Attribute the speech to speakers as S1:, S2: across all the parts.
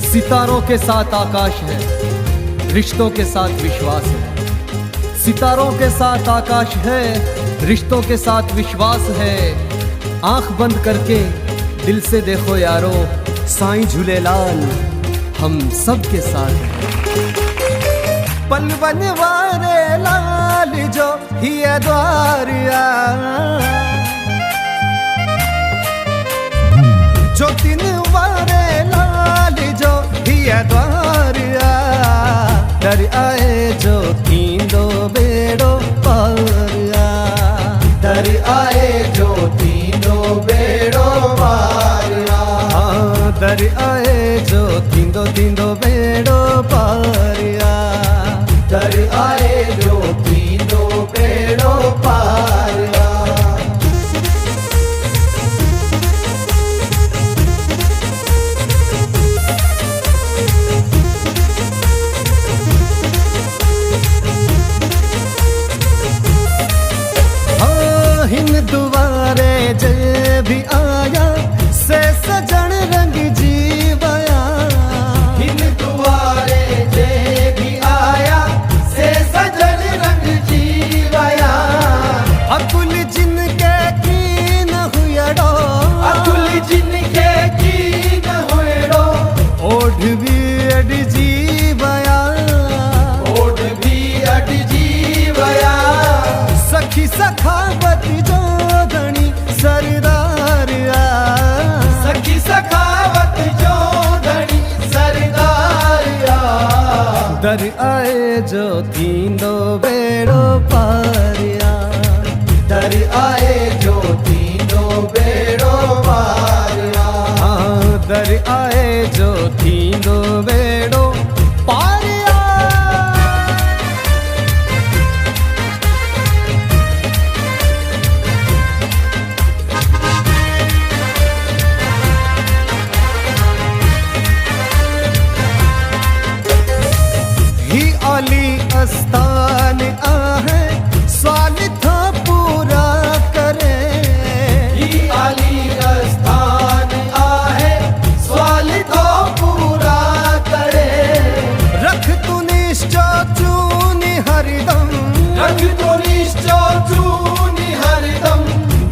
S1: सितारों के साथ आकाश है, रिश्तों के साथ विश्वास है। सितारों के साथ आकाश है, रिश्तों के साथ विश्वास है। आंख बंद करके दिल से देखो यारो, साईं झूलेलाल हम सब के साथ हैं। पलवन वारे लाल जो हिया द्वारिया, जो तीन वारे लाल जो हिया द्वारिया, डर आए जो तीनों बेड़ो पारिया, डर आए जो तीनों बेड़ो पारिया, डर आए जो तीनों बेड़ो पारिया, डर आए जो तीनों बेड़ो पारिया। दुआरे जे भी आया से सजन रंग जीवया, हिन दुआरे जे भी आया से सजन रंग जीवया। अकुल जिनके की न हुयड़ो, अकुल जिनके की न हुयड़ो, ओढ़ भी अड जीवया, ओढ़ भी अड जीवया। सखी सखावत जो धनी सरदारिया, सखी सखावत जो धनी सरदारिया, दर आए जो तीनों बेड़ो पारिया, दर आए जो तीनों बेड़ो पारिया, दर आए जो तीनों बेड़ो पारिया। अली अस्तान आहे स्वालिथ पूरा करे, ही अली अस्तान आहे स्वालिथ पूरा करे। रख तू निश्चय चूनी हरदम, रख तू निश्चय चूनी हरदम।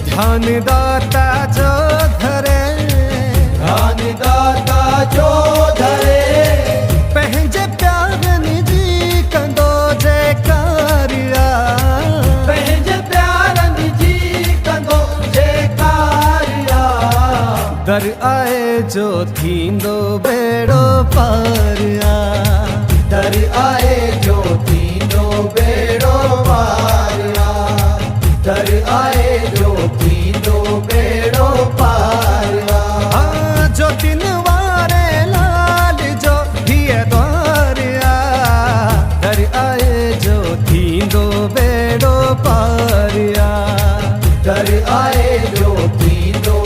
S1: ध्यान दाता जो धरे, ध्यान दाता जो धरे। पहंजे प्यार निजी कंदो जे कारिया, पहंजे प्यार निजी कंदो जे कारिया। दर आए जो थींदो बेड़ो पारिया, दर आए जो थींदो बेड़ो पारिया, दर आए जो थींदो बेड़ो पारिया। जो तीन वारे लाल जो हिया द्वारिया, दर आए जो थींदो बेड़ो पारिया, दर आए जो थींदो